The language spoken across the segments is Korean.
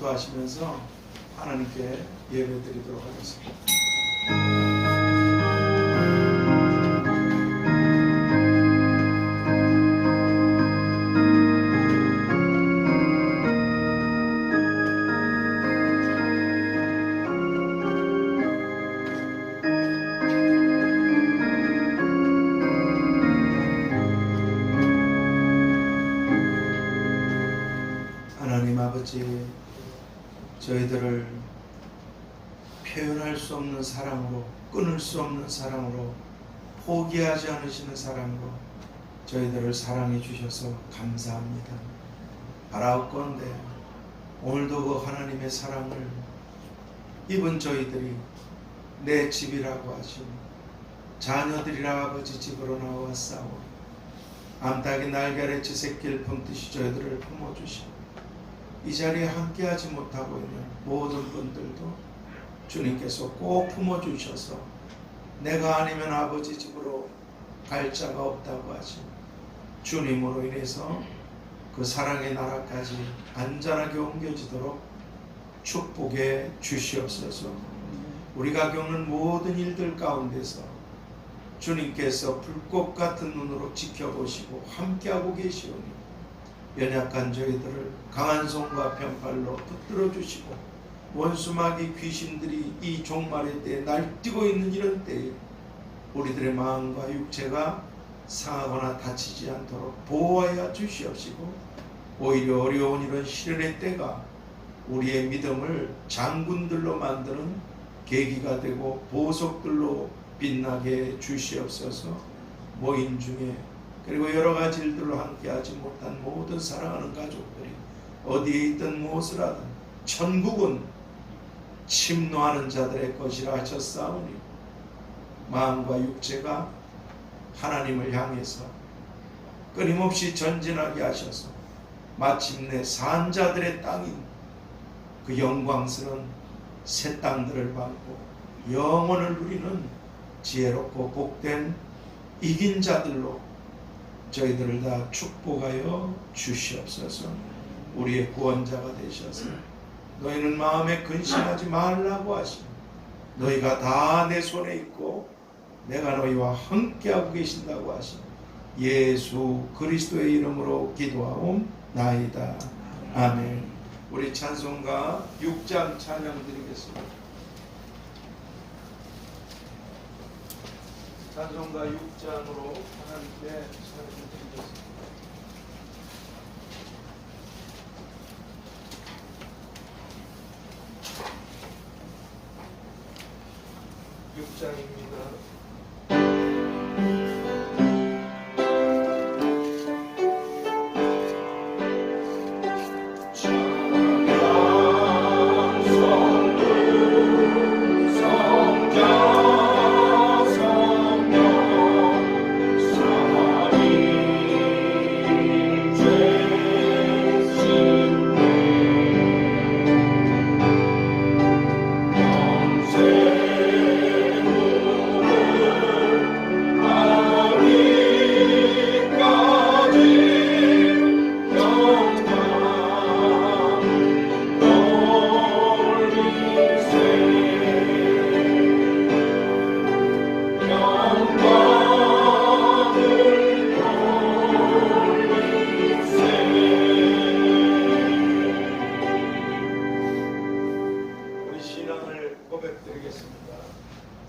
기도하시면서 하나님께 예배드리도록 하겠습니다. 하나님 아버지, 저희들을 표현할 수 없는 사랑으로, 끊을 수 없는 사랑으로, 포기하지 않으시는 사랑으로 저희들을 사랑해 주셔서 감사합니다. 바라옵건대 오늘도 그 하나님의 사랑을 입은 저희들이 내 집이라고 하시니 자녀들이라 아버지 집으로 나왔사오니 암탉이 날개 아래 지새끼를 품듯이 저희들을 품어주시고 이 자리에 함께하지 못하고 있는 모든 분들도 주님께서 꼭 품어주셔서 내가 아니면 아버지 집으로 갈 자가 없다고 하시니 주님으로 인해서 그 사랑의 나라까지 안전하게 옮겨지도록 축복해 주시옵소서. 우리가 겪는 모든 일들 가운데서 주님께서 불꽃 같은 눈으로 지켜보시고 함께하고 계시오니 연약한 저희들을 강한 손과 편팔로 붙들어 주시고 원수마귀 귀신들이 이 종말의 때에 날뛰고 있는 이런 때에 우리들의 마음과 육체가 상하거나 다치지 않도록 보호하여 주시옵시고 오히려 어려운 이런 시련의 때가 우리의 믿음을 장군들로 만드는 계기가 되고 보석들로 빛나게 주시옵소서. 모임 중에 그리고 여러 가지 일들로 함께하지 못한 모든 사랑하는 가족들이 어디에 있든 무엇을 하든 천국은 침노하는 자들의 것이라 하셨사오니 마음과 육체가 하나님을 향해서 끊임없이 전진하게 하셔서 마침내 산 자들의 땅인 그 영광스러운 새 땅들을 밟고 영원을 누리는 지혜롭고 복된 이긴 자들로 저희들을 다 축복하여 주시옵소서. 우리의 구원자가 되셔서 너희는 마음에 근심하지 말라고 하시니 너희가 다 내 손에 있고 내가 너희와 함께하고 계신다고 하시니 예수 그리스도의 이름으로 기도하옵나이다. 아멘. 우리 찬송가 6장 찬양 드리겠습니다. 찬송가 6장으로 하나님께 찬양 드리겠습니다. 6장입니다.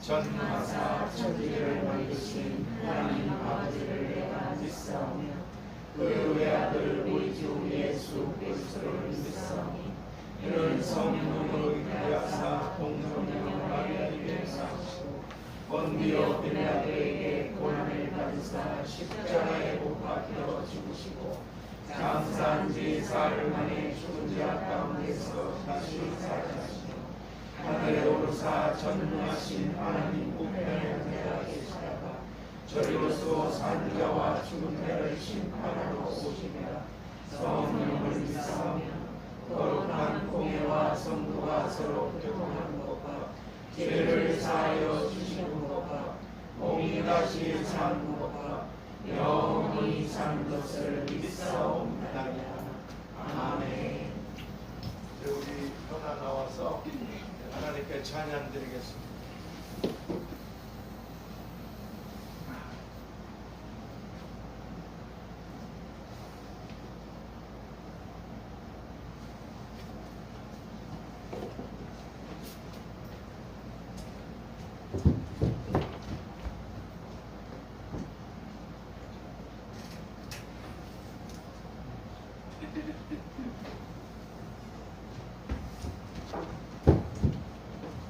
전능하사 천지를 만드신 하나님 아버지를 내가 믿사오며 그 외아들 우리 주 예수 그리스도를 믿사오니 이는 성령으로 인하여서 동성령을 마리아에게 사시고 본디오 빌라도에게 고난을 받으사 십자가에 못 박혀 죽으시고 장사한 지 사흘 만에 죽은 자 가운데서 다시 살아나시고 하늘에 오르사 전능하신 하나님 우편에 앉아 계시다가 저리로서 산 자와 죽은 자를 심판하러 오시리라. 성령을 믿사오며 거룩한 공예와 성도가 서로 교통하는 것과 죄를 사하여 주시는 것과 몸이 다시 사는 것과 영원히 사는 것을 믿사옵나이다. 아멘. 우리 현아 나와서 하나님께 찬양 드리겠습니다.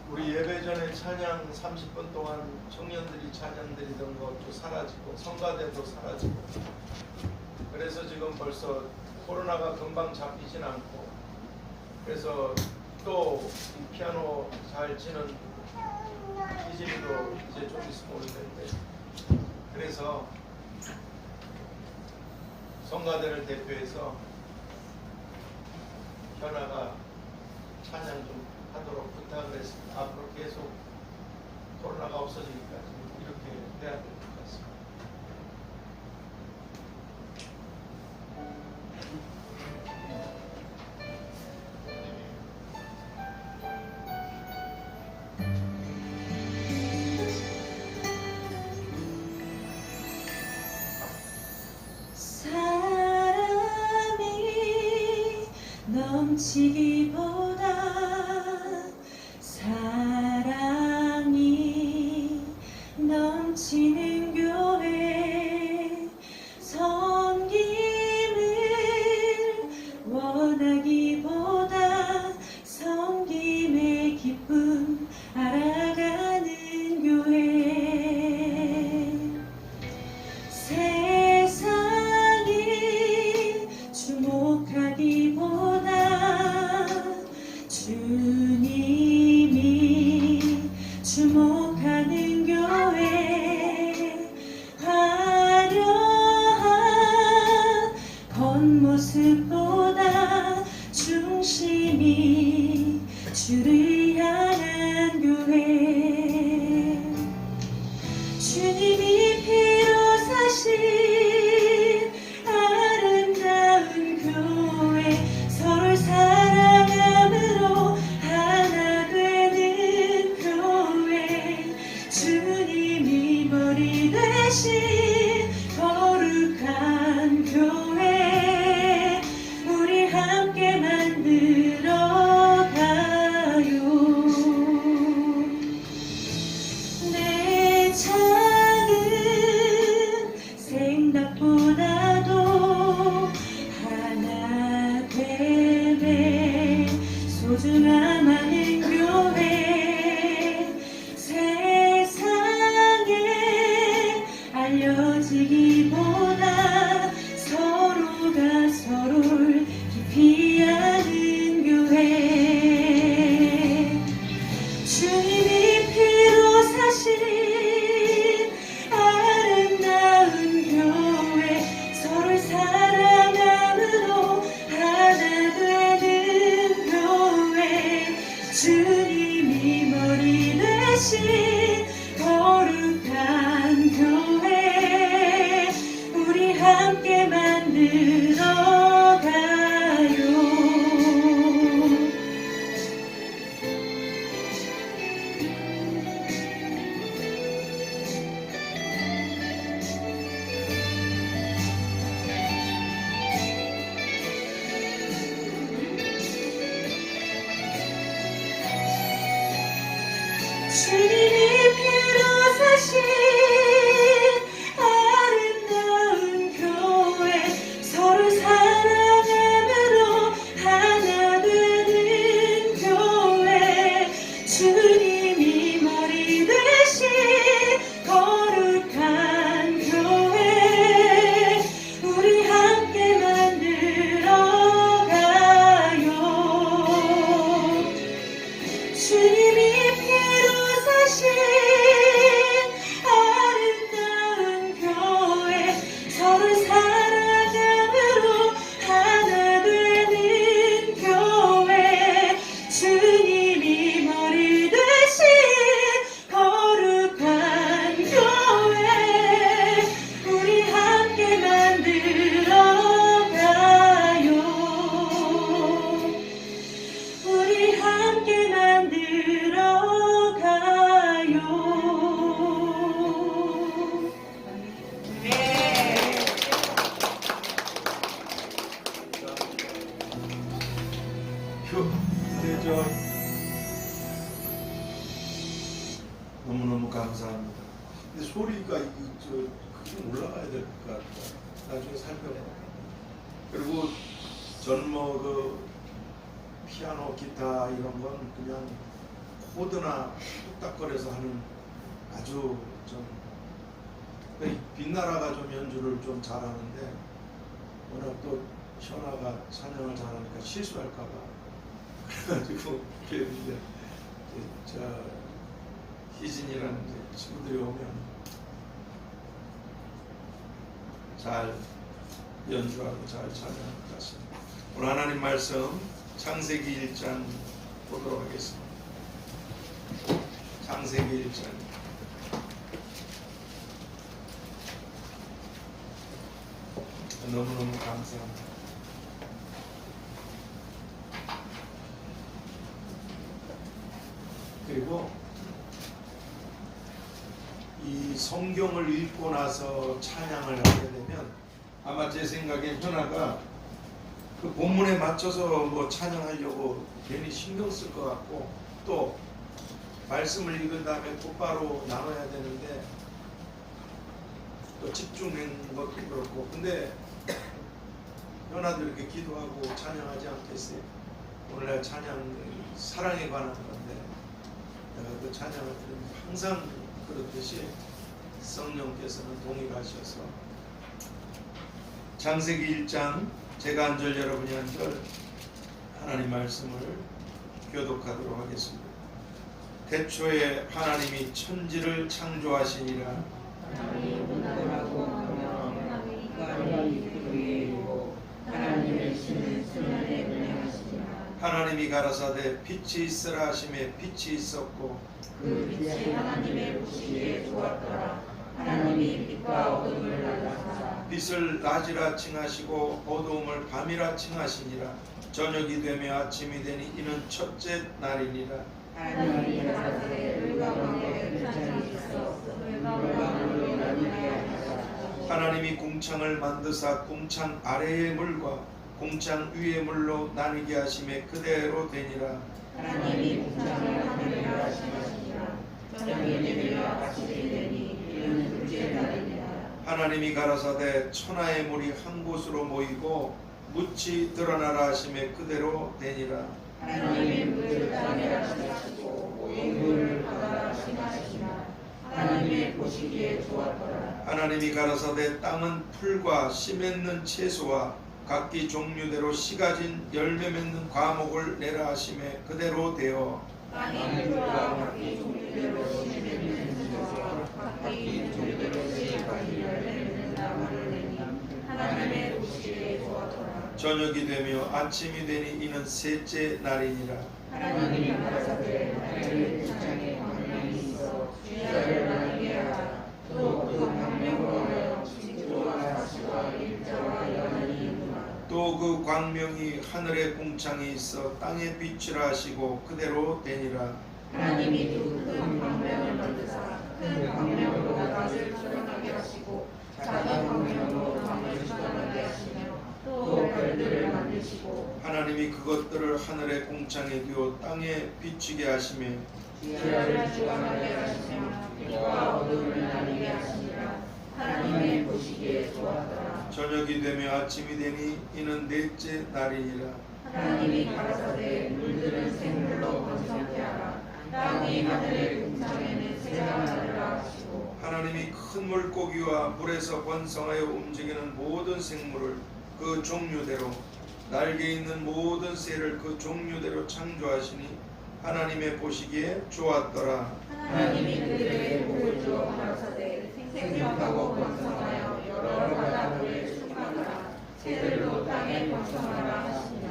우리 예배 전에 찬양 30분 동안 청년들이 찬양 드리던 것도 사라지고 성가대도 사라지고, 그래서 지금 벌써 코로나가 금방 잡히진 않고, 그래서 또 이 피아노 잘 치는 희진이도 이제 좀 있으면 올 텐데, 그래서 성가대를 대표해서 현아가 찬양 좀 하도록 부탁을 했습니다. 앞으로 계속 코로나가 없어지니까 이렇게 해야 될 것 같습니다. 사랑이 넘치기보다 사랑이 넘치는 교회, 섬김을 원하기보다 섬김의 기쁨 알아가는 교회, 세상이 주목하기보다 주님이 주목하는 교회, 화려한 겉모습보다 중심이 주를 향한 교회, 주님이 피로 사신 아름다운 교회, 서로 사랑함으로 하나 되는 교회, 주님이 머리 되신 거룩한 교회, 우리 함께 만들어 가요. 내 작은 생각보다도 하나 됨에 소중함 아는 교회, 세상에 알려지기보다 서로가 서로를 깊이 아는 교회, 주님이 피로 사신 아름다운 교회, 서로 사랑함으로 하나 되는 교회, 주님이 머리 되신 거룩한 교회, 우리 함께 만들어 가요. 주님이 피로 사신 아름다운 교회, 서로 사랑함으로 하나 되는 교회, 주님이 머리 되신 거룩한 교회, 우리 함께 만들어 가요. 주님이 피로 사신 근데 저 너무너무 감사합니다. 근데 소리가 그게 올라가야 될 것 같다. 나중에 살펴봐. 그리고 전뭐 그 피아노, 기타 이런 건 그냥 코드나 뚝딱거려서 하는 아주 좀 빛나라가 좀 연주를 좀 잘하는데 워낙 또 현아가 찬양을 잘하니까 실수할까봐 그래가지고 그랬는데 저 희진이라는 이제 친구들이 오면 잘 연주하고 잘 찬양할 것 같습니다. 오늘 하나님 말씀 창세기 1장 보도록 하겠습니다. 창세기 1장 너무너무 감사합니다. 그리고 이 성경을 읽고 나서 찬양을 하게 되면 아마 제 생각에 현아가 그 본문에 맞춰서 뭐 찬양하려고 괜히 신경 쓸 것 같고 또 말씀을 읽은 다음에 곧바로 나눠야 되는데 또 집중한 것도 그렇고 근데 현아도 이렇게 기도하고 찬양하지 않겠어요? 오늘날 찬양 사랑에 관한 건데 내가 그 찬양을 들으면 항상 그렇듯이 성령께서는 동일하셔서 창세기 1장 제가 한 절 여러분이 한 절 하나님 말씀을 교독하도록 하겠습니다. 태초에 하나님이 천지를 창조하시니라. 하나님이 가라사대 빛이 있으라 하심에 빛이 있었고 그 빛이 하나님의 보시기에 좋았더라. 하나님이 빛과 어둠을 나타내사 빛을 낮이라 칭하시고 어두움을 밤이라 칭하시니라. 저녁이 되며 아침이 되니 이는 첫째 날이니라. 하나님이 가라사대 물과 광명의 공창이 있어 물과 물로 나누게 하시고 하나님이 공창을 만드사 공창 아래의 물과 공창 위의 물로 나뉘게 하심에 그대로 되니라. 하나님이 공창을 하늘이라 하시니라. 저녁이 되며 아침이 되니 이는 둘째 날이니라. 하나님이 가라사대 천하의 물이 한 곳으로 모이고 묻이 드러나라 하심에 그대로 되니라. 하나님이 물을 땅에라 하시고 모인 물을 바다라 하시니라. 하나님의 보시기에 좋았더라. 하나님이 가라사대 땅은 풀과 씨 맺는 채소와 각기 종류대로 씨 가진 열매 맺는 과목을 내라 하심에 그대로 되어 땅의 풀과 각기 종류대로 씨 맺는 채소와 각기 종류대로 씨 가진 열매 맺는 나무를 내니 하나님의 보시기에 좋았더라. 저녁이 되며 아침이 되니 이는 셋째 날이니라. 하나님이 가라사대 하늘의 공창에 광명이 있어 주야를 나누게 하라. 또 그 광명으로 징조와 사시와 일자와 연한이 있노라. 또 그 광명이 하늘의 궁창이 있어 땅에 빛이라 하시고 그대로 되니라. 하나님이 또 큰 광명을 만드사 큰 광명으로 낮을 드러나게 하시고 작은 광명으로 밤을 드러나게 하시며 또 별들을 만드시고 하나님이 그것들을 하늘의 궁창에 두어 땅에 비추게 하시며 주야를 주관하게 하시며 빛과 어둠을 나누게 하시니라. 하나님의 보시기에 좋았더라. 저녁이 되며 아침이 되니 이는 넷째 날이니라. 하나님이 가라사대 물들은 생물로 번성케 하라. 땅이 하늘의 궁창에는 새가 나르라 하시고 하나님이 큰 물고기와 물에서 번성하여 움직이는 모든 생물을 그 종류대로 날개 있는 모든 새를 그 종류대로 창조하시니 하나님의 보시기에 좋았더라. 하나님이 그들에게 복을 주어 가라사대 생육하고 번성하여 여러 바다들을 충만하라. 새들도 땅에 번성하라 하시니라.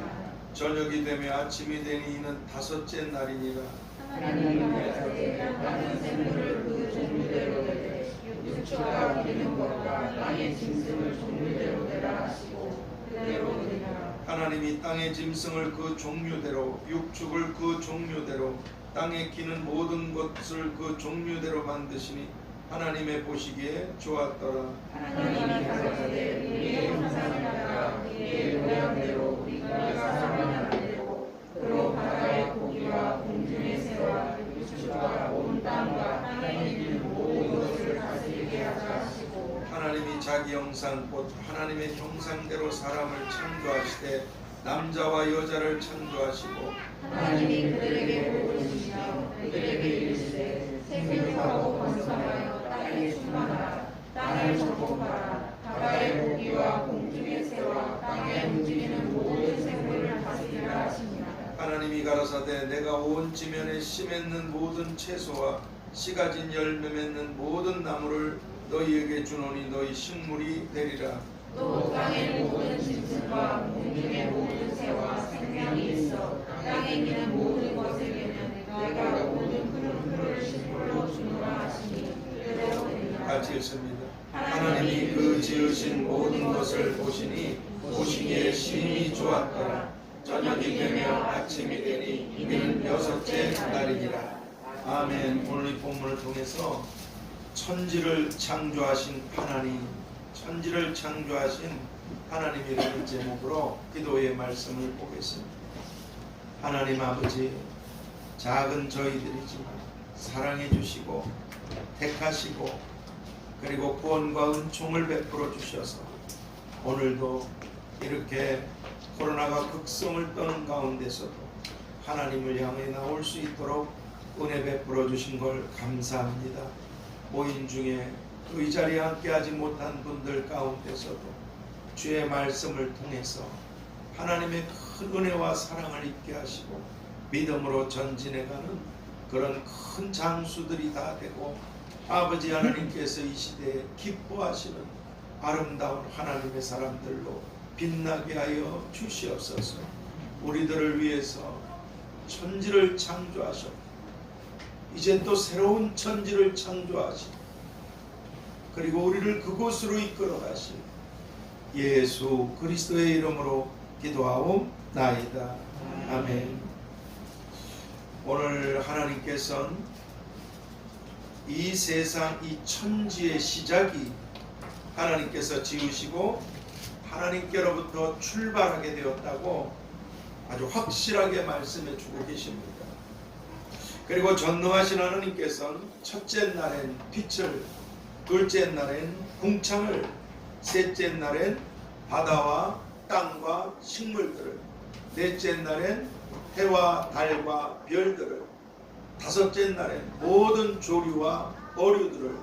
저녁이 되며 아침이 되니 이는 다섯째 날이니라. 하나님이 가라사대 땅은 생물을 그 종류대로 내되 육축과 기는 것과 땅의 짐승을 종류대로 내라 하시고 그대로 되니라. 하나님이 땅의 짐승을 그 종류대로 육축을 그 종류대로 땅에 기는 모든 것을 그 종류대로 만드시니 하나님의 보시기에 좋았더라. 하나님이 가라사대 우리의 형상을 따라 우리의 모양대로 우리가 사람을 만들고 그로 형상 곧 하나님의 형상대로 사람을 창조하시되 남자와 여자를 창조하시고 하나님이 그들에게 복을 주시며 그들에게 이르시되 생육하고 번성하여 땅에 충만하라. 땅을 정복하라. 바다의 고기와 공중의 새와 땅에 움직이는 모든 생물을 다스리라 하시니라. 하나님이 가라사대 내가 온 지면에 씨 맺는 모든 채소와 씨 가진 열매 맺는 모든 나무를 너희에게 주노니 너희 식물이 되리라. 또 땅의 모든 짐승과 공중의 모든 새와 생명이 있어 땅에 기는 모든 것에게는 내가 모든 푸른 풀을 식물로 주노라 하시니 그대로 되리라. 같이 읽습니다. 하나님이 그 지으신 모든 것을 보시니 보시기에 심히 좋았더라. 저녁이 되며 아침이 되니 이는 여섯째 날이니라. 아멘. 오늘 이 본문을 통해서 천지를 창조하신 하나님, 천지를 창조하신 하나님이라는 제목으로 기도의 말씀을 보겠습니다. 하나님 아버지, 작은 저희들이지만 사랑해 주시고 택하시고 그리고 구원과 은총을 베풀어 주셔서 오늘도 이렇게 코로나가 극성을 떠는 가운데서도 하나님을 향해 나올 수 있도록 은혜 베풀어 주신 걸 감사합니다. 모임 중에 또 이 자리에 함께하지 못한 분들 가운데서도 주의 말씀을 통해서 하나님의 큰 은혜와 사랑을 입게 하시고 믿음으로 전진해가는 그런 큰 장수들이 다 되고 아버지 하나님께서 이 시대에 기뻐하시는 아름다운 하나님의 사람들로 빛나게 하여 주시옵소서. 우리들을 위해서 천지를 창조하셨고 이제 또 새로운 천지를 창조하시고 그리고 우리를 그곳으로 이끌어 가시 예수 그리스도의 이름으로 기도하옵나이다. 아멘. 오늘 하나님께서는 이 세상 이 천지의 시작이 하나님께서 지으시고 하나님께로부터 출발하게 되었다고 아주 확실하게 말씀해 주고 계십니다. 그리고 전능하신 하나님께서는 첫째 날엔 빛을, 둘째 날엔 궁창을, 셋째 날엔 바다와 땅과 식물들을, 넷째 날엔 해와 달과 별들을, 다섯째 날엔 모든 조류와 어류들을,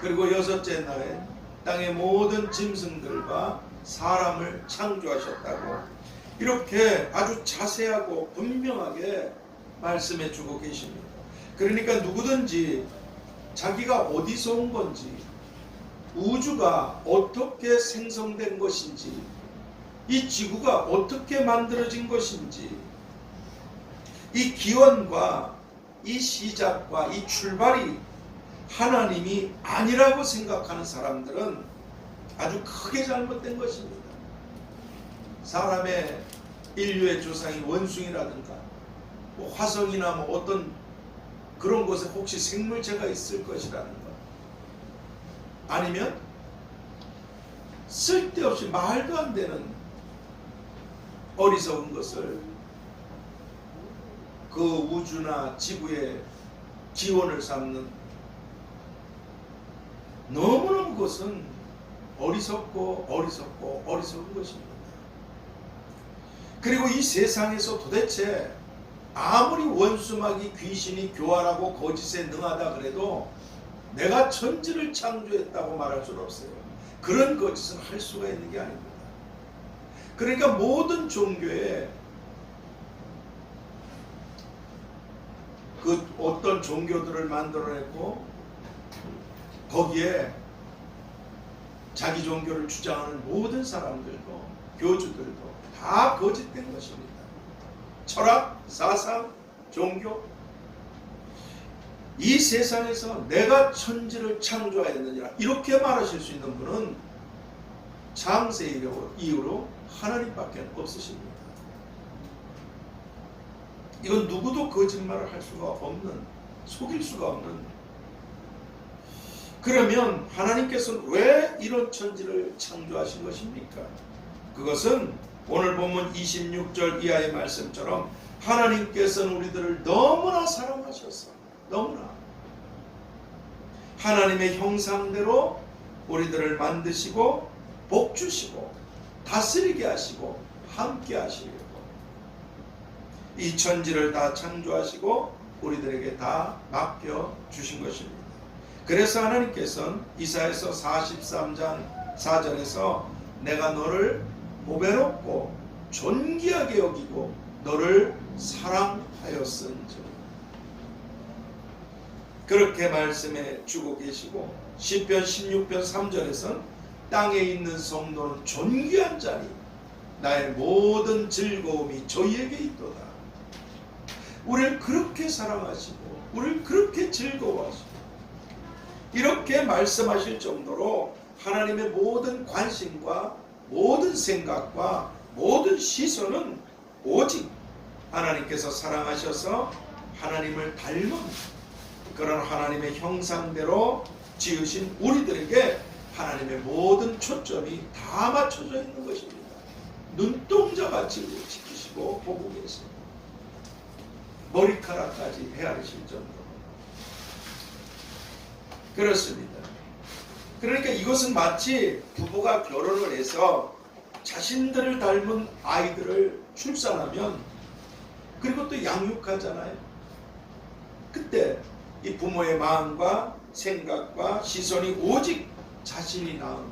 그리고 여섯째 날엔 땅의 모든 짐승들과 사람을 창조하셨다고 이렇게 아주 자세하고 분명하게 말씀해 주고 계십니다. 그러니까 누구든지 자기가 어디서 온 건지, 우주가 어떻게 생성된 것인지, 이 지구가 어떻게 만들어진 것인지, 이 기원과 이 시작과 이 출발이 하나님이 아니라고 생각하는 사람들은 아주 크게 잘못된 것입니다. 사람의 인류의 조상이 원숭이라든가 뭐 화성이나 뭐 어떤 그런 곳에 혹시 생물체가 있을 것이라는 것, 아니면 쓸데없이 말도 안 되는 어리석은 것을 그 우주나 지구의 기원을 삼는 너무너무 그것은 어리석고 어리석은 것입니다. 그리고 이 세상에서 도대체 아무리 원수마귀 귀신이 교활하고 거짓에 능하다 그래도 내가 천지를 창조했다고 말할 수는 없어요. 그런 거짓은 할 수가 있는 게 아닙니다. 그러니까 모든 종교에 그 어떤 종교들을 만들어냈고 거기에 자기 종교를 주장하는 모든 사람들도 교주들도 다 거짓된 것입니다. 철학, 사상, 종교, 이 세상에서 내가 천지를 창조하였느니라 이렇게 말하실 수 있는 분은 창세 이후로 하나님밖에 없으십니다. 이건 누구도 거짓말을 할 수가 없는, 속일 수가 없는. 그러면 하나님께서는 왜 이런 천지를 창조하신 것입니까? 그것은 오늘 본문 26절 이하의 말씀처럼 하나님께서는 우리들을 너무나 사랑하셨어. 너무나. 하나님의 형상대로 우리들을 만드시고 복 주시고 다스리게 하시고 함께 하시려고 이 천지를 다 창조하시고 우리들에게 다 맡겨 주신 것입니다. 그래서 하나님께서는 이사야서 43장 4절에서 내가 너를 보배롭고 존귀하게 여기고 너를 사랑하였은즉 그렇게 말씀해 주고 계시고 시편 16편 3절에서는 땅에 있는 성도는 존귀한 자니 나의 모든 즐거움이 저희에게 있도다. 우리를 그렇게 사랑하시고 우리를 그렇게 즐거워하시고 이렇게 말씀하실 정도로 하나님의 모든 관심과 모든 생각과 모든 시선은 오직 하나님께서 사랑하셔서 하나님을 닮은 그런 하나님의 형상대로 지으신 우리들에게 하나님의 모든 초점이 다 맞춰져 있는 것입니다. 눈동자같이 지키시고 보고 계십니다. 머리카락까지 헤아리실 정도로 그렇습니다. 그러니까 이것은 마치 부부가 결혼을 해서 자신들을 닮은 아이들을 출산하면 그리고 또 양육하잖아요. 그때 이 부모의 마음과 생각과 시선이 오직 자신이 낳은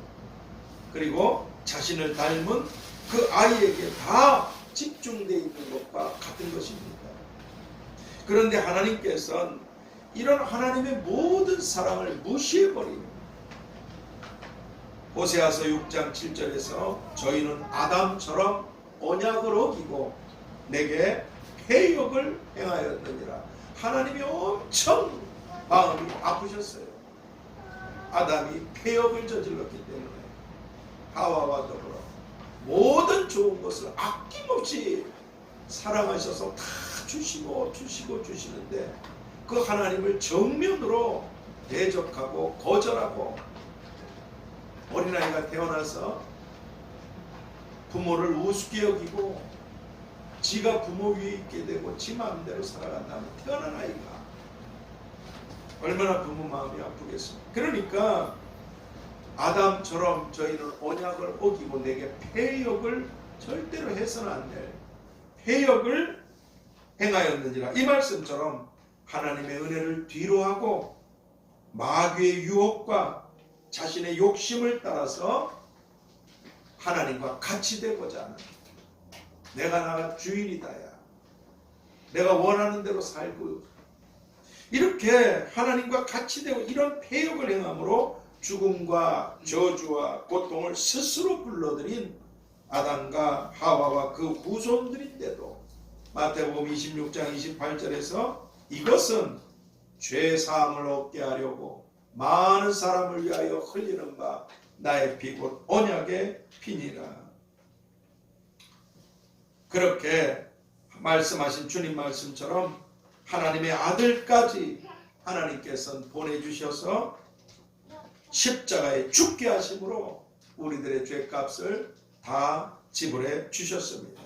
그리고 자신을 닮은 그 아이에게 다 집중되어 있는 것과 같은 것입니다. 그런데 하나님께서는 이런 하나님의 모든 사랑을 무시해버린 호세아서 6장 7절에서 저희는 아담처럼 언약을 어기고 내게 패역을 행하였느니라. 하나님이 엄청 마음이 아프셨어요. 아담이 패역을 저질렀기 때문에 하와와 더불어 모든 좋은 것을 아낌없이 사랑하셔서 다 주시고 주시는데 그 하나님을 정면으로 대적하고 거절하고 어린아이가 태어나서 부모를 우습게 여기고 지가 부모 위에 있게 되고 지 마음대로 살아간다면 태어난 아이가 얼마나 부모 마음이 아프겠습니까? 그러니까 아담처럼 저희는 언약을 어기고 내게 패역을 절대로 해서는 안 될 패역을 행하였느니라. 이 말씀처럼 하나님의 은혜를 뒤로하고 마귀의 유혹과 자신의 욕심을 따라서 하나님과 같이 되고자 하는 내가 나가 주인이다야. 내가 원하는 대로 살고 이렇게 하나님과 같이 되고 이런 패역을 행함으로 죽음과 저주와 고통을 스스로 불러들인 아담과 하와와 그 후손들인데도 마태복음 26장 28절에서 이것은 죄사함을 얻게 하려고 많은 사람을 위하여 흘리는 바 나의 피 곧 언약의 피니라. 그렇게 말씀하신 주님 말씀처럼 하나님의 아들까지 하나님께서는 보내주셔서 십자가에 죽게 하심으로 우리들의 죄값을 다 지불해 주셨습니다.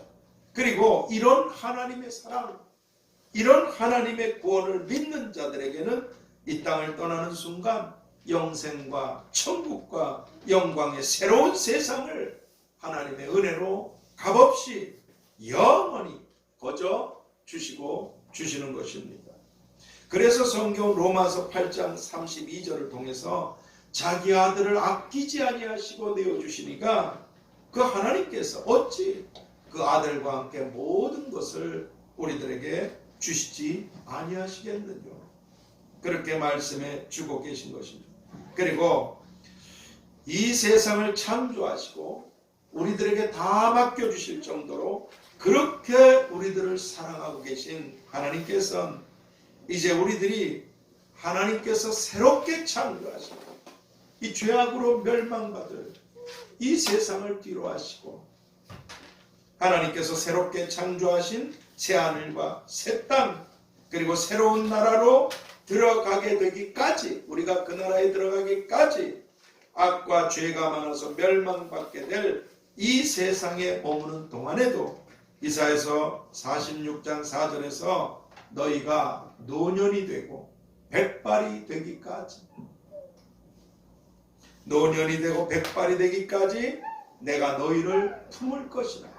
그리고 이런 하나님의 사랑, 이런 하나님의 구원을 믿는 자들에게는 이 땅을 떠나는 순간 영생과 천국과 영광의 새로운 세상을 하나님의 은혜로 값없이 영원히 거저 주시고 주시는 것입니다. 그래서 성경 로마서 8장 32절을 통해서 자기 아들을 아끼지 아니하시고 내어주시니까 그 하나님께서 어찌 그 아들과 함께 모든 것을 우리들에게 주시지 아니하시겠느냐. 그렇게 말씀해 주고 계신 것입니다. 그리고 이 세상을 창조하시고 우리들에게 다 맡겨주실 정도로 그렇게 우리들을 사랑하고 계신 하나님께서는 이제 우리들이 하나님께서 새롭게 창조하시고 이 죄악으로 멸망받을 이 세상을 뒤로 하시고 하나님께서 새롭게 창조하신 새하늘과 새 땅 그리고 새로운 나라로 들어가게 되기까지 우리가 그 나라에 들어가기까지 악과 죄가 많아서 멸망받게 될 이 세상에 머무는 동안에도 이사야서 46장 4절에서 너희가 노년이 되고 백발이 되기까지 노년이 되고 백발이 되기까지 내가 너희를 품을 것이라.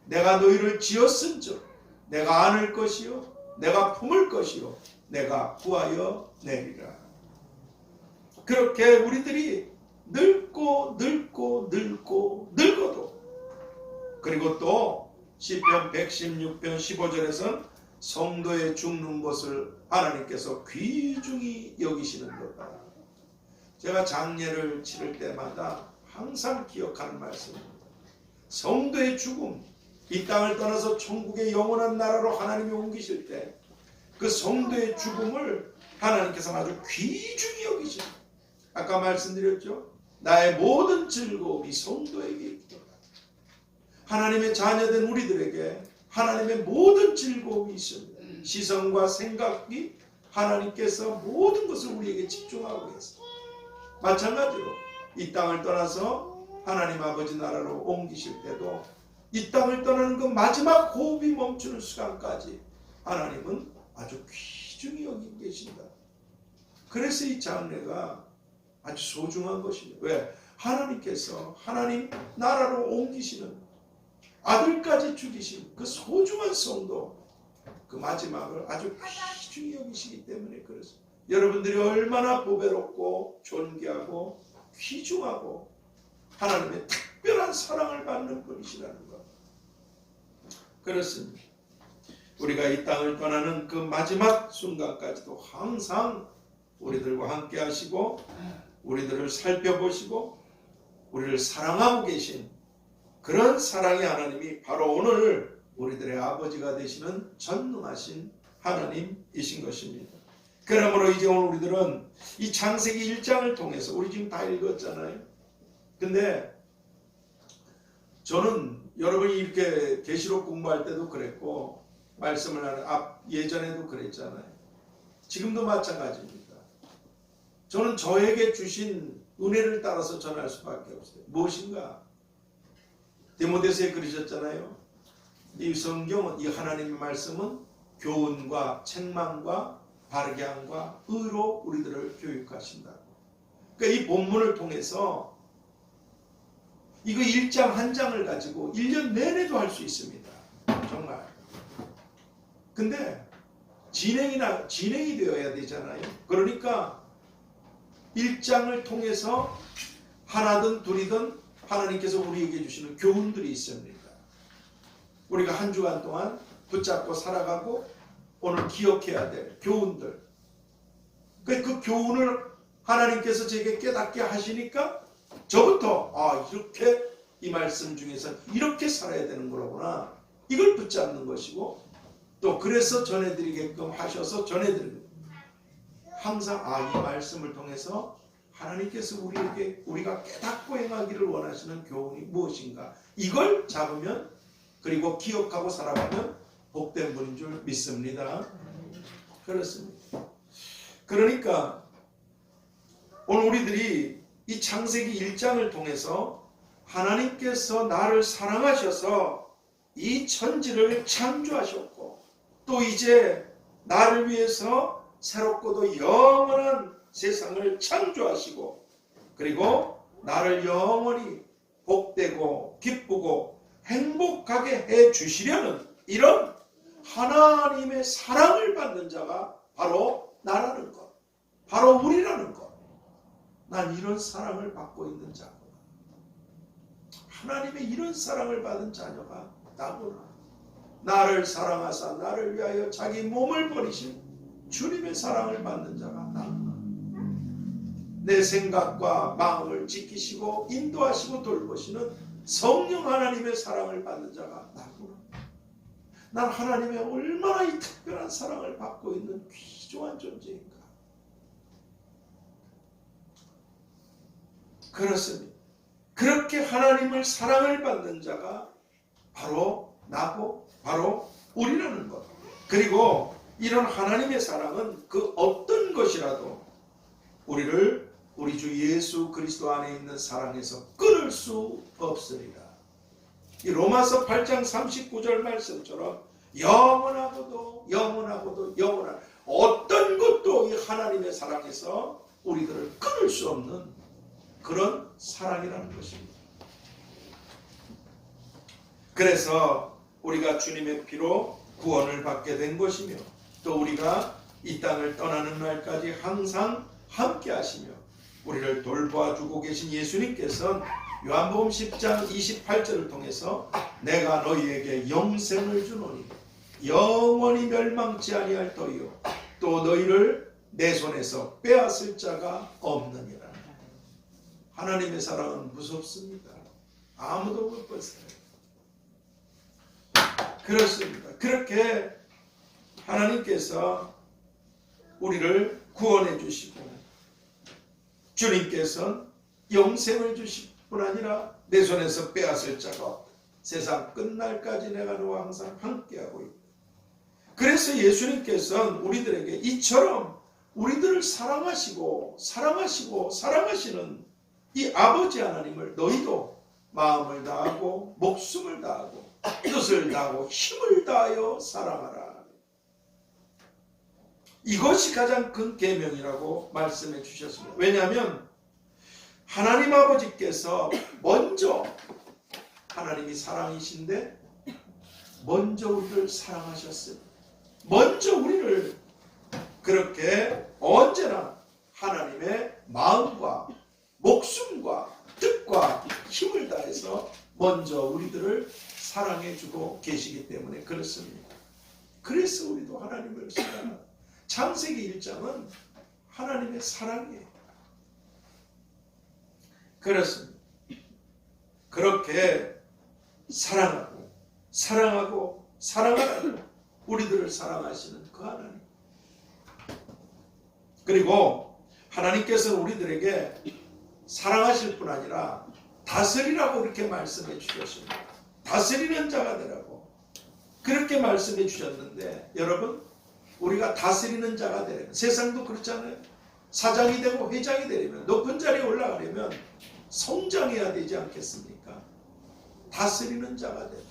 내가 너희를 지었은즉 내가 안을 것이요 내가 품을 것이요 내가 구하여 내리라. 그렇게 우리들이 늙고 늙어도, 그리고 또 시편 116편 15절에서는 성도의 죽는 것을 하나님께서 귀중히 여기시는도다. 제가 장례를 치를 때마다 항상 기억하는 말씀입니다. 성도의 죽음, 이 땅을 떠나서 천국의 영원한 나라로 하나님이 옮기실 때 그 성도의 죽음을 하나님께서 아주 귀중히 여기십니다. 아까 말씀드렸죠? 나의 모든 즐거움이 성도에게 있도다. 하나님의 자녀된 우리들에게 하나님의 모든 즐거움이 있습니다. 시선과 생각이 하나님께서 모든 것을 우리에게 집중하고 계세요. 마찬가지로 이 땅을 떠나서 하나님 아버지 나라로 옮기실 때도 이 땅을 떠나는 그 마지막 호흡이 멈추는 순간까지 하나님은 아주 귀중히 여기고 계신다. 그래서 이 장례가 아주 소중한 것입니다. 왜? 하나님께서 하나님 나라로 옮기시는 아들까지 죽이신 그 소중한 성도, 그 마지막을 아주 귀중히 여기시기 때문에 그렇습니다. 여러분들이 얼마나 보배롭고 존귀하고 귀중하고 하나님의 특별한 사랑을 받는 분이시라는 것. 그렇습니다. 우리가 이 땅을 떠나는 그 마지막 순간까지도 항상 우리들과 함께 하시고 우리들을 살펴보시고 우리를 사랑하고 계신 그런 사랑의 하나님이 바로 오늘 우리들의 아버지가 되시는 전능하신 하나님이신 것입니다. 그러므로 이제 오늘 우리들은 이 창세기 1장을 통해서 우리 지금 다 읽었잖아요. 근데 저는 여러분이 이렇게 계시록 공부할 때도 그랬고 말씀을 하는 예전에도 그랬잖아요. 지금도 마찬가지입니다. 저는 저에게 주신 은혜를 따라서 전할 수밖에 없어요. 무엇인가? 디모데서에 그러셨잖아요. 이 성경은, 이 하나님의 말씀은 교훈과 책망과 바르게 함과 의로 우리들을 교육하신다고. 그러니까 이 본문을 통해서 이거 1장 한 장을 가지고 1년 내내도 할 수 있습니다. 정말. 근데 진행이 되어야 되잖아요. 그러니까 1장을 통해서 하나든 둘이든 하나님께서 우리에게 주시는 교훈들이 있습니다. 우리가 한 주간 동안 붙잡고 살아가고 오늘 기억해야 될 교훈들. 그 교훈을 하나님께서 제게 깨닫게 하시니까 저부터 이렇게 이 말씀 중에서 이렇게 살아야 되는 거구나. 이걸 붙잡는 것이고 또 그래서 전해드리게끔 하셔서 전해드립니다. 항상 이 말씀을 통해서 하나님께서 우리에게 우리가 깨닫고 행하기를 원하시는 교훈이 무엇인가 이걸 잡으면 그리고 기억하고 살아가면 복된 분인 줄 믿습니다. 그렇습니다. 그러니까 오늘 우리들이 이 창세기 1장을 통해서 하나님께서 나를 사랑하셔서 이 천지를 창조하셨고 또 이제 나를 위해서 새롭고도 영원한 세상을 창조하시고 그리고 나를 영원히 복되고 기쁘고 행복하게 해 주시려는 이런 하나님의 사랑을 받는 자가 바로 나라는 것, 바로 우리라는 것. 난 이런 사랑을 받고 있는 자구나. 하나님의 이런 사랑을 받은 자녀가 나구나. 나를 사랑하사 나를 위하여 자기 몸을 버리신 주님의 사랑을 받는 자가 나구나. 내 생각과 마음을 지키시고 인도하시고 돌보시는 성령 하나님의 사랑을 받는 자가 나구나. 난 하나님의 얼마나 이 특별한 사랑을 받고 있는 귀중한 존재인가. 그렇습니다. 그렇게 하나님을 사랑을 받는 자가 바로 나고 바로 우리라는 것. 그리고 이런 하나님의 사랑은 그 어떤 것이라도 우리를 우리 주 예수 그리스도 안에 있는 사랑에서 끊을 수 없으리라. 이 로마서 8장 39절 말씀처럼 영원하고도 어떤 것도 이 하나님의 사랑에서 우리들을 끊을 수 없는 그런 사랑이라는 것입니다. 그래서 우리가 주님의 피로 구원을 받게 된 것이며 또 우리가 이 땅을 떠나는 날까지 항상 함께 하시며 우리를 돌보아주고 계신 예수님께서는 요한복음 10장 28절을 통해서 내가 너희에게 영생을 주노니 영원히 멸망치 아니할 터이요 또 너희를 내 손에서 빼앗을 자가 없느니라. 하나님의 사랑은 무섭습니다. 아무도 못 벗어요. 그렇습니다. 그렇게 하나님께서 우리를 구원해 주시고 주님께서는 영생을 주실 뿐 아니라 내 손에서 빼앗을 자가 없다. 세상 끝날까지 내가 너와 항상 함께하고 있다. 그래서 예수님께서는 우리들에게 이처럼 우리들을 사랑하시고 사랑하시는 이 아버지 하나님을 너희도 마음을 다하고 목숨을 다하고 뜻을 다하고 힘을 다하여 사랑하라. 이것이 가장 큰 계명이라고 말씀해 주셨습니다. 왜냐하면 하나님 아버지께서 먼저 하나님이 사랑이신데 먼저 우리를 사랑하셨습니다. 먼저 우리를 그렇게 언제나 하나님의 마음과 목숨과 뜻과 힘을 다해서 먼저 우리들을 사랑해주고 계시기 때문에 그렇습니다. 그래서 우리도 하나님을 사랑합니다. 창세기 1장은 하나님의 사랑이에요. 그렇습니다. 그렇게 사랑하고 우리들을 사랑하시는 그 하나님. 그리고 하나님께서는 우리들에게 사랑하실 뿐 아니라 다스리라고 이렇게 말씀해 주셨습니다. 다스리는 자가 되라고 그렇게 말씀해 주셨는데 여러분 우리가 다스리는 자가 되려면 세상도 그렇잖아요. 사장이 되고 회장이 되려면 높은 자리에 올라가려면 성장해야 되지 않겠습니까? 다스리는 자가 되고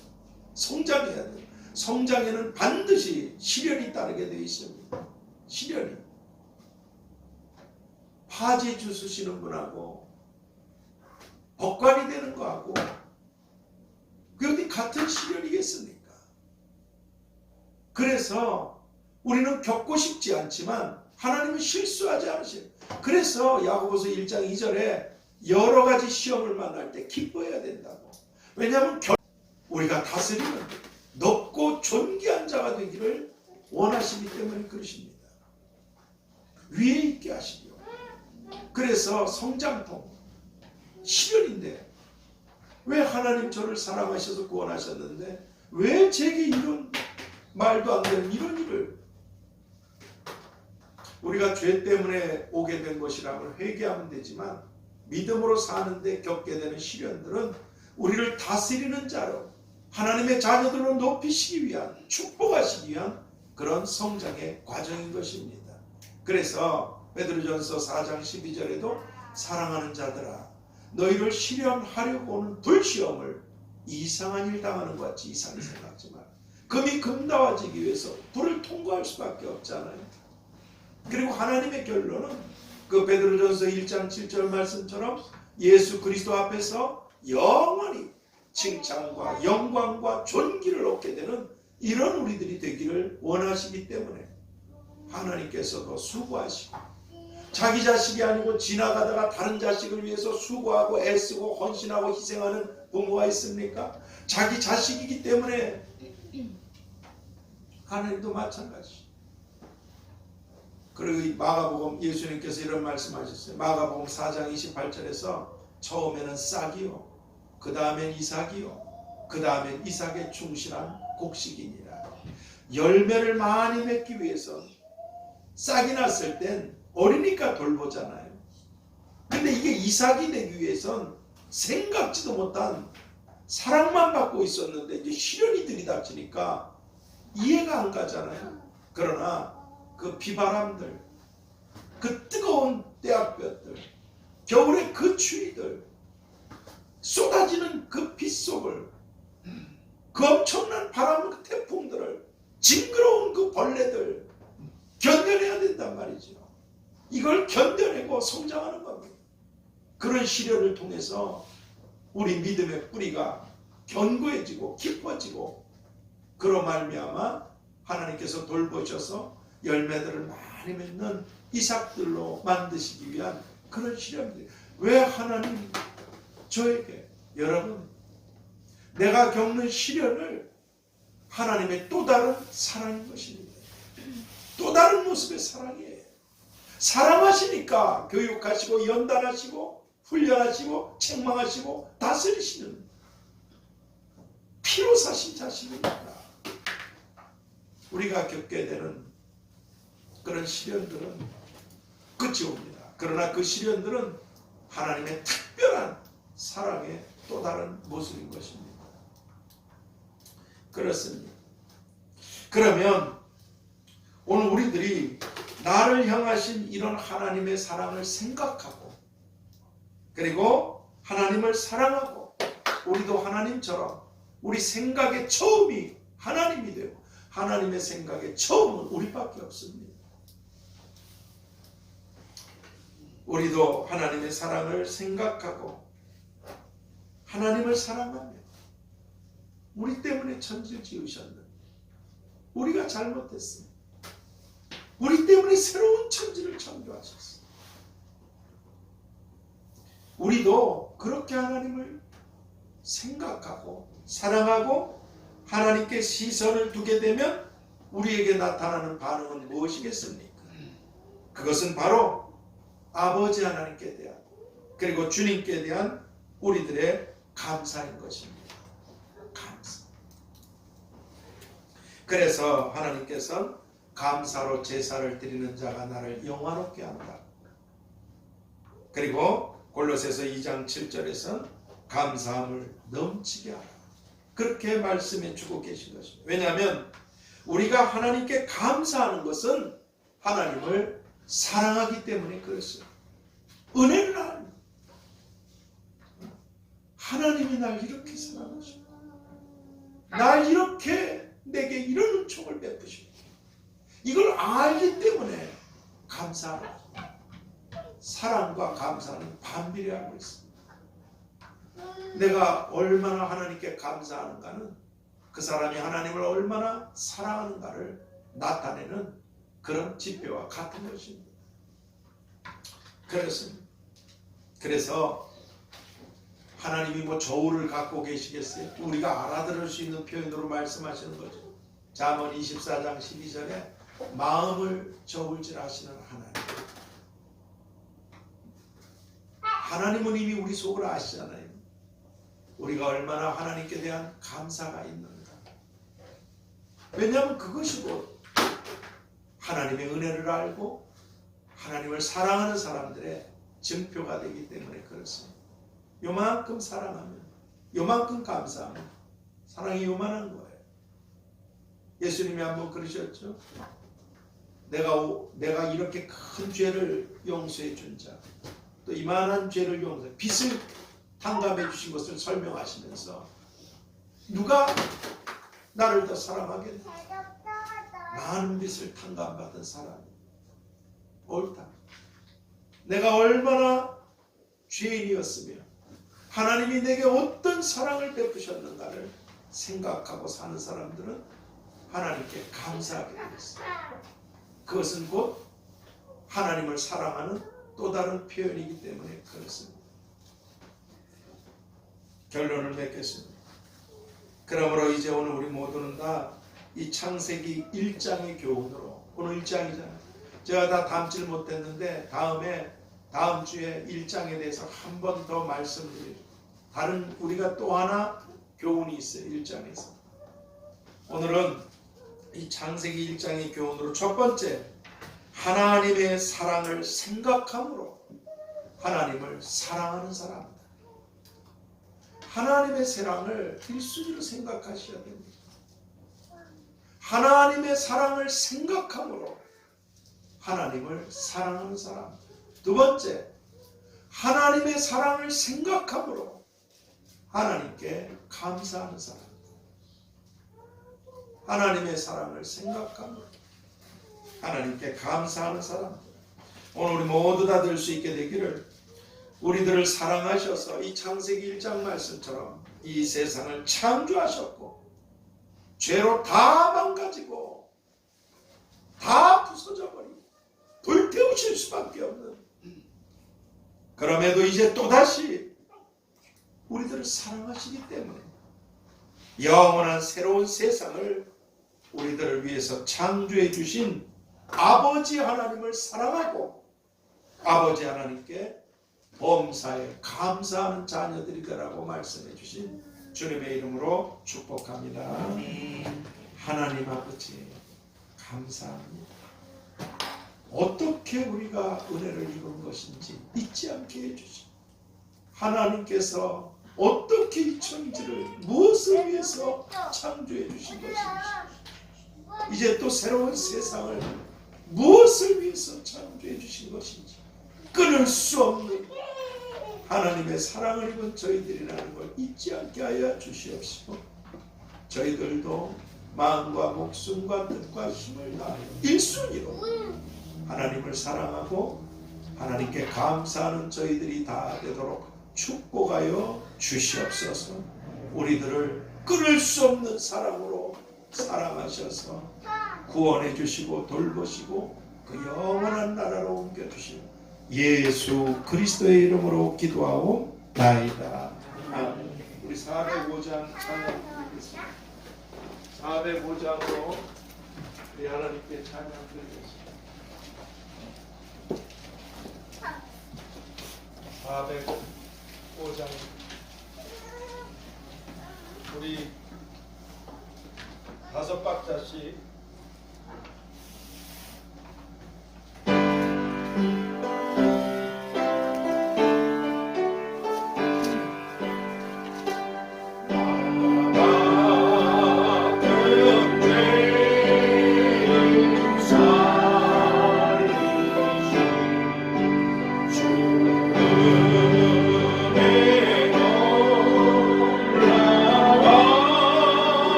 성장해야 돼요. 성장에는 반드시 시련이 따르게 되어 있습니다. 시련이 화재 주스시는 분하고 법관이 되는 거하고 그게 같은 시련이겠습니까? 그래서 우리는 겪고 싶지 않지만 하나님은 실수하지 않으세요. 그래서 야고보서 1장 2절에 여러 가지 시험을 만날 때 기뻐해야 된다고. 왜냐하면 우리가 다스리는 높고 존귀한 자가 되기를 원하시기 때문에 그러십니다. 위에 있게 하시려. 그래서 성장통 시련인데 왜 하나님 저를 사랑하셔서 구원하셨는데 왜 제게 이런 말도 안 되는 이런 일을 우리가 죄 때문에 오게 된 것이라면 회개하면 되지만 믿음으로 사는데 겪게 되는 시련들은 우리를 다스리는 자로 하나님의 자녀들을 높이시기 위한 축복하시기 위한 그런 성장의 과정인 것입니다. 그래서 베드로전서 4장 12절에도 사랑하는 자들아 너희를 시련하려고 오는 불시험을 이상한 일 당하는 것 같이 이상히 생각하지 마라. 금이 금다워지기 위해서 불을 통과할 수밖에 없잖아요. 그리고 하나님의 결론은 그 베드로전서 1장 7절 말씀처럼 예수 그리스도 앞에서 영원히 칭찬과 영광과 존귀를 얻게 되는 이런 우리들이 되기를 원하시기 때문에 하나님께서도 수고하시고 자기 자식이 아니고 지나가다가 다른 자식을 위해서 수고하고 애쓰고 헌신하고 희생하는 부모가 있습니까? 자기 자식이기 때문에 하나님도 마찬가지. 그리고 마가복음 예수님께서 이런 말씀하셨어요. 마가복음 4장 28절에서 처음에는 싹이요 그 다음엔 이삭이요 그 다음엔 이삭의 충실한 곡식이니라. 열매를 많이 맺기 위해서 싹이 났을 땐 어리니까 돌보잖아요. 근데 이게 이삭이 되기 위해선 생각지도 못한 사랑만 받고 있었는데 이제 시련이 들이닥치니까 이해가 안 가잖아요. 그러나 그 비바람들, 그 뜨거운 떼약볕들, 겨울의 그 추위들, 쏟아지는 그 빗속을, 그 엄청난 바람, 그 태풍들을, 징그러운 그 벌레들 견뎌내야 된단 말이죠. 이걸 견뎌내고 성장하는 겁니다. 그런 시련을 통해서 우리 믿음의 뿌리가 견고해지고 깊어지고 그로 말미암아 하나님께서 돌보셔서 열매들을 많이 맺는 이삭들로 만드시기 위한 그런 시련들. 왜 하나님 저에게 여러분 내가 겪는 시련을 하나님의 또 다른 사랑인 것입니다. 또 다른 모습의 사랑이에요. 사랑하시니까 교육하시고 연단하시고 훈련하시고 책망하시고 다스리시는 피로 사신 자신입니다. 우리가 겪게 되는 그런 시련들은 끝이 옵니다. 그러나 그 시련들은 하나님의 특별한 사랑의 또 다른 모습인 것입니다. 그렇습니다. 그러면 오늘 우리들이 나를 향하신 이런 하나님의 사랑을 생각하고 그리고 하나님을 사랑하고 우리도 하나님처럼 우리 생각의 처음이 하나님이 되고 하나님의 생각의 처음은 우리밖에 없습니다. 우리도 하나님의 사랑을 생각하고 하나님을 사랑하며 우리 때문에 천지를 지으셨는데 우리가 잘못했습니다. 우리 때문에 새로운 천지를 창조하셨습니다. 우리도 그렇게 하나님을 생각하고 사랑하고 하나님께 시선을 두게 되면 우리에게 나타나는 반응은 무엇이겠습니까? 그것은 바로 아버지 하나님께 대한 그리고 주님께 대한 우리들의 감사인 것입니다. 감사. 그래서 하나님께서는 감사로 제사를 드리는 자가 나를 영화롭게 한다. 그리고 골로새서 2장 7절에서 감사함을 넘치게 하라. 그렇게 말씀해 주고 계신 것입니다. 왜냐하면 우리가 하나님께 감사하는 것은 하나님을 사랑하기 때문에 그렇습니다. 은혜는 아닙니다. 하나님이 날 이렇게 사랑하십니다. 날 이렇게 내게 이런 은총을 베푸십니다. 이걸 알기 때문에 감사합니다. 사랑과 감사는 반비례하고 있습니다. 내가 얼마나 하나님께 감사하는가는 그 사람이 하나님을 얼마나 사랑하는가를 나타내는 그런 지표와 같은 것입니다. 그렇습니다. 그래서 하나님이 뭐 저울을 갖고 계시겠어요? 우리가 알아들을 수 있는 표현으로 말씀하시는 거죠. 잠언 24장 12절에 마음을 저울질하시는 하나님. 하나님은 이미 우리 속을 아시잖아요. 우리가 얼마나 하나님께 대한 감사가 있는가. 왜냐하면 그것이 곧 하나님의 은혜를 알고 하나님을 사랑하는 사람들의 증표가 되기 때문에 그렇습니다. 요만큼 사랑하면, 요만큼 감사하면 사랑이 요만한 거예요. 예수님이 한번 그러셨죠. 내가 이렇게 큰 죄를 용서해 준 자, 또 이만한 죄를 용서해 빚을 탕감해 주신 것을 설명하시면서 누가 나를 더 사랑하겠나? 많은 빚을 탕감받은 사람이 옳다. 내가 얼마나 죄인이었으며 하나님이 내게 어떤 사랑을 베푸셨는가를 생각하고 사는 사람들은 하나님께 감사하게 되겠습니다. 그것은 곧 하나님을 사랑하는 또 다른 표현이기 때문에 그렇습니다. 결론을 맺겠습니다. 그러므로 이제 오늘 우리 모두는 다 이 창세기 1장의 교훈으로, 오늘 1장이잖아요. 제가 다 담질 못했는데 다음 주에 1장에 대해서 한 번 더 말씀드리죠. 다른 우리가 또 하나 교훈이 있어요. 1장에서. 오늘은 이 창세기 1장의 교훈으로 첫 번째, 하나님의 사랑을 생각함으로 하나님을 사랑하는 사람이다. 하나님의 사랑을 1순위로 생각하셔야 됩니다. 하나님의 사랑을 생각함으로 하나님을 사랑하는 사람. 두 번째, 하나님의 사랑을 생각함으로 하나님께 감사하는 사람. 하나님의 사랑을 생각함으로 하나님께 감사하는 사람. 오늘 우리 모두 다 될 수 있게 되기를 우리들을 사랑하셔서 이 창세기 1장 말씀처럼 이 세상을 창조하셨고 죄로 다 망가지고 다 부서져 버리고 불태우실 수밖에 없는, 그럼에도 이제 또다시 우리들을 사랑하시기 때문에 영원한 새로운 세상을 우리들을 위해서 창조해 주신 아버지 하나님을 사랑하고 아버지 하나님께 범사에 감사하는 자녀들이 되라고 말씀해 주신 주님의 이름으로 축복합니다. 하나님 아버지 감사합니다. 어떻게 우리가 은혜를 이룬 것인지 잊지 않게 해주시고, 하나님께서 어떻게 이 천지를 무엇을 위해서 창조해 주신 것인지, 이제 또 새로운 세상을 무엇을 위해서 창조해 주신 것인지 끊을 수 없는 하나님의 사랑을 입은 저희들이라는 걸 잊지 않게 하여 주시옵시고, 저희들도 마음과 목숨과 뜻과 힘을 다하여 1순위로 하나님을 사랑하고 하나님께 감사하는 저희들이 다 되도록 축복하여 주시옵소서. 우리들을 끊을 수 없는 사랑으로 사랑하셔서 구원해 주시고 돌보시고 그 영원한 나라로 옮겨주시고 예수 그리스도의 이름으로 기도하옵나이다. 아멘. 우리 405장 찬양 드리겠습니다. 405장으로 우리 하나님께 찬양 드리겠습니다. 405장 우리 5박자씩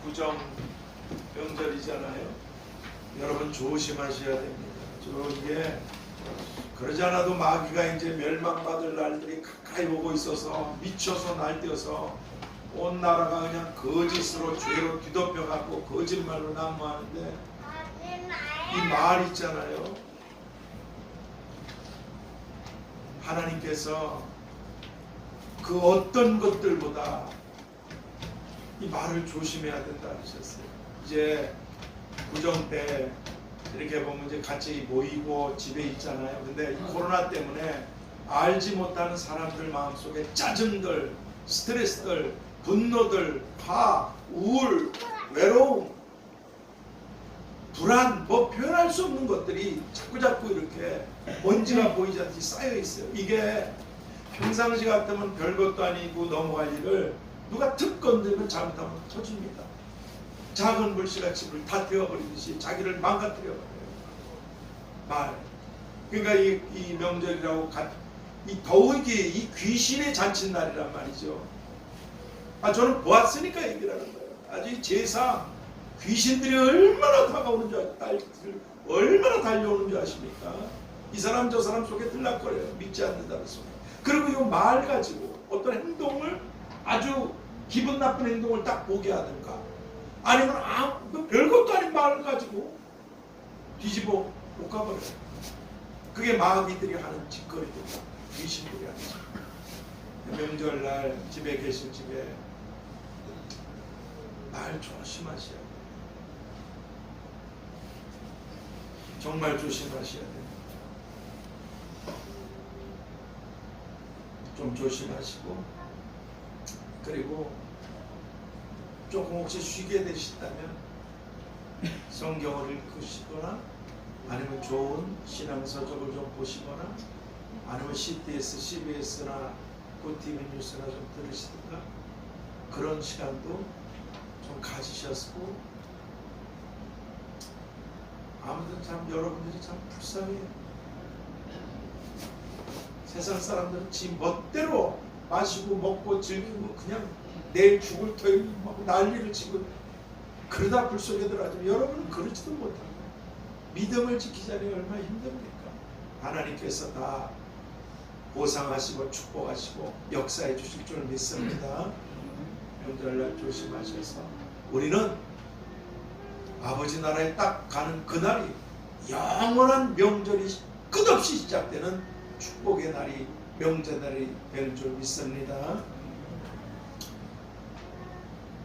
구정 명절이잖아요. 여러분 조심하셔야 됩니다. 이게 그러지 않아도 마귀가 이제 멸망받을 날들이 가까이 오고 있어서 미쳐서 날뛰어서 온 나라가 그냥 거짓으로 죄로 뒤덮여갖고 거짓말로 난무하는데 이 말 있잖아요. 하나님께서 그 어떤 것들보다 이 말을 조심해야 된다 하셨어요. 이제 구정 때 이렇게 보면 이제 같이 모이고 집에 있잖아요. 근데 이 코로나 때문에 알지 못하는 사람들 마음속에 짜증들, 스트레스들, 분노들, 화, 우울, 외로움, 불안, 뭐 표현할 수 없는 것들이 자꾸자꾸 이렇게 먼지가 보이지 않듯이 쌓여 있어요. 이게 평상시 같으면 별것도 아니고 넘어갈 일을 누가 툭 건드리면 잘못하면 터집니다. 작은 불씨가 집을 다 태워버리듯이 자기를 망가뜨려버려요. 말. 그러니까 이 명절이라고 이 더욱이 이 귀신의 잔칫날이란 말이죠. 저는 보았으니까 얘기를 하는 거예요. 아주 이 제사 귀신들이 얼마나 다가오는 줄 얼마나 달려오는 줄 아십니까? 이 사람 저 사람 속에 들락거려요. 믿지 않는다는 속에. 그리고 이 말 가지고 어떤 행동을 아주 기분 나쁜 행동을 딱 보게 하든가 아니면 별것도 아닌 말을 가지고 뒤집어 볶아버려요. 그게 마귀들이 하는 짓거리입니다. 귀신들이 하는 짓. 명절날 집에 계신 집에 말 조심하셔야 돼요. 정말 조심하셔야 돼요. 좀 조심하시고 그리고 조금 혹시 쉬게 되시다면 성경을 읽으시거나 아니면 좋은 신앙서적을 좀 보시거나 아니면 CTS, CBS나 고TV 뉴스나 좀 들으시든가 그런 시간도 좀 가지셨고 아무튼 참 여러분들이 참 불쌍해요. 세상 사람들은 지 멋대로 마시고 먹고 즐기고 그냥 내일 죽을 터이고 난리를 치고 그러다 불 속에 들어가지만 여러분은 그러지도 못하고 믿음을 지키자니 얼마나 힘듭니까? 하나님께서 다 보상하시고 축복하시고 역사해 주실 줄 믿습니다. 명절날 조심하셔서 우리는 아버지 나라에 딱 가는 그날이 영원한 명절이 끝없이 시작되는 축복의 날이 명절날이 될 줄 믿습니다.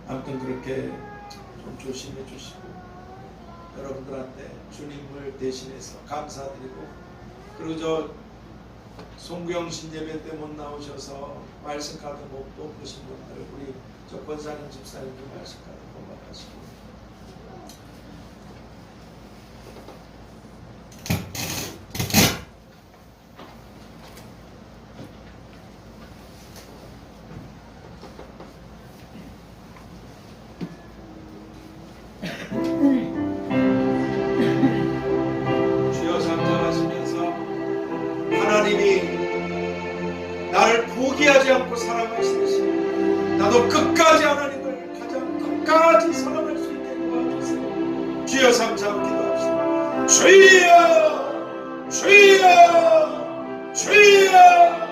아무튼 그렇게 좀 조심해 주시고 여러분들한테 주님을 대신해서 감사드리고 그리고 저 송구영 신예배 때 못 나오셔서 말씀 카드 못 보신 분들 우리 저 권사님 집사님도 말씀 카드 고마워하시고 주여 상장하시면서 하나님이 나를 포기하지 않고 사랑하시듯이 나도 끝까지 하나님을 가장 끝까지 사랑할 수 있게 도와주세요. 주여 삼창 기도합시다. 주여 주여 주여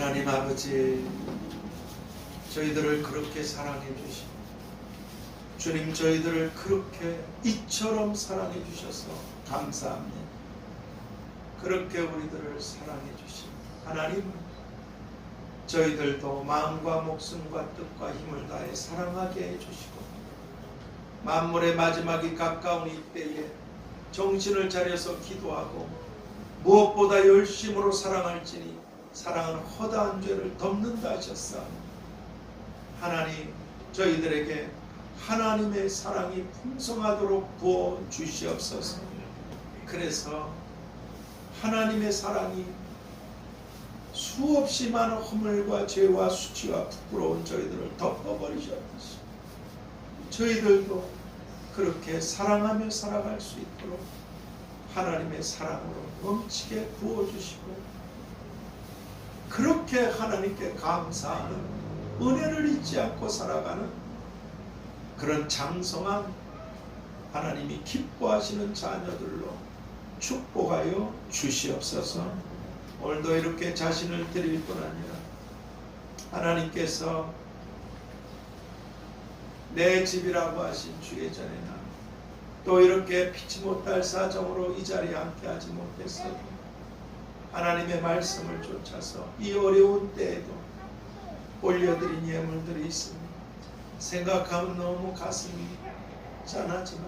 하나님 아버지, 저희들을 그렇게 사랑해 주시고 주님 저희들을 그렇게 이처럼 사랑해 주셔서 감사합니다. 그렇게 우리들을 사랑해 주신 하나님, 저희들도 마음과 목숨과 뜻과 힘을 다해 사랑하게 해주시고 만물의 마지막이 가까운 이때에 정신을 차려서 기도하고 무엇보다 열심으로 사랑할지니 사랑은 허다한 죄를 덮는다 하셨사오니 하나님, 저희들에게 하나님의 사랑이 풍성하도록 부어 주시옵소서. 그래서 하나님의 사랑이 수없이 많은 허물과 죄와 수치와 부끄러운 저희들을 덮어버리셨듯이 저희들도 그렇게 사랑하며 살아갈 수 있도록 하나님의 사랑으로 넘치게 부어주시고 그렇게 하나님께 감사하는 은혜를 잊지 않고 살아가는 그런 장성한 하나님이 기뻐하시는 자녀들로 축복하여 주시옵소서. 오늘도 이렇게 자신을 드릴 뿐 아니라 하나님께서 내 집이라고 하신 주의 전에나 또 이렇게 피치 못할 사정으로 이 자리에 함께하지 못했어도 하나님의 말씀을 쫓아서 이 어려운 때에도 올려드린 예물들이 있습니다. 생각하면 너무 가슴이 짠하지만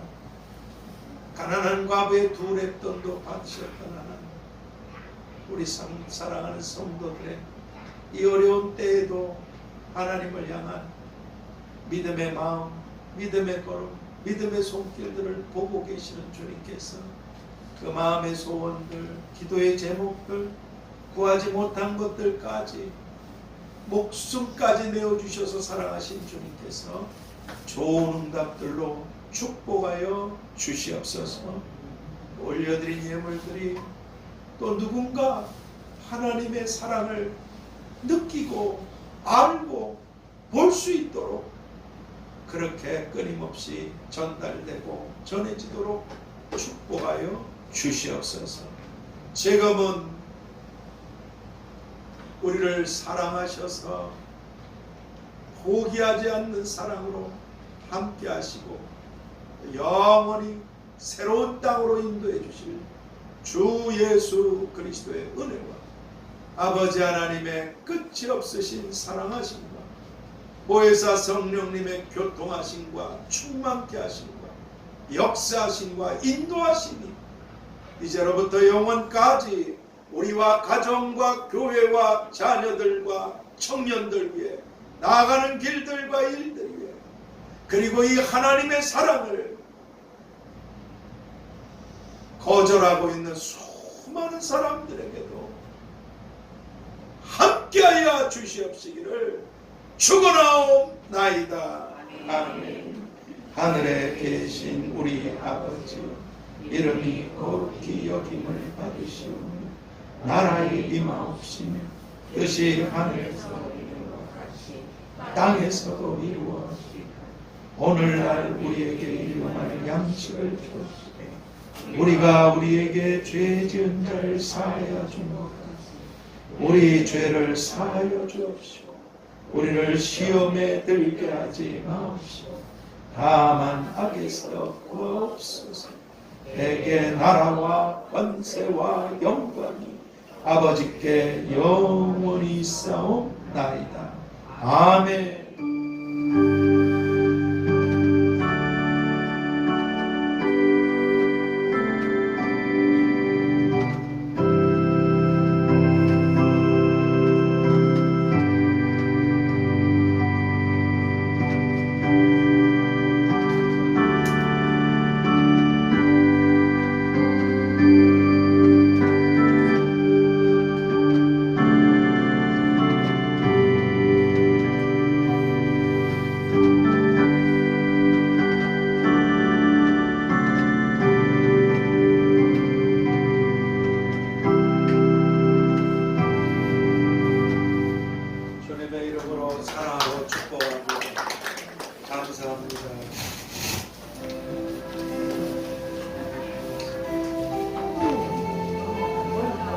가난한 과부의 두 랩돈도 받으셨던 하나님, 우리 사랑하는 성도들의 이 어려운 때에도 하나님을 향한 믿음의 마음, 믿음의 걸음, 믿음의 손길들을 보고 계시는 주님께서 그 마음의 소원들, 기도의 제목들, 구하지 못한 것들까지 목숨까지 내어주셔서 사랑하신 주님께서 좋은 응답들로 축복하여 주시옵소서. 올려드린 예물들이 또 누군가 하나님의 사랑을 느끼고 알고 볼 수 있도록 그렇게 끊임없이 전달되고 전해지도록 축복하여 주시옵소서. 지금은 우리를 사랑하셔서 포기하지 않는 사랑으로 함께 하시고 영원히 새로운 땅으로 인도해 주실 주 예수 그리스도의 은혜와 아버지 하나님의 끝이 없으신 사랑하심과 보혜사 성령님의 교통하심과 충만케 하심과 역사하심과 인도하심이 이제로부터 영원까지 우리와 가정과 교회와 자녀들과 청년들 위해 나아가는 길들과 일들 위해 그리고 이 하나님의 사랑을 거절하고 있는 수많은 사람들에게도 함께하여 주시옵시기를 축원하옵나이다. 아멘. 하늘에 계신 우리 아버지, 이름이 거룩히 여김을 받으시오며 나라의 임하옵시며 뜻이 하늘에서 이룬 것 같이 땅에서도 이루어지고 오늘날 우리에게 일용할 양식을 주옵시고 우리가 우리에게 죄 지은 자를 사하여 준 것 같이 우리 죄를 사하여 주옵시고 우리를 시험에 들게 하지 마옵시고 다만 악에서 구하옵소서. 내게 나라와 권세와 영광이 아버지께 영원히 있사옵나이다. 아멘. 주님의 이름으로 사랑하고 축복하고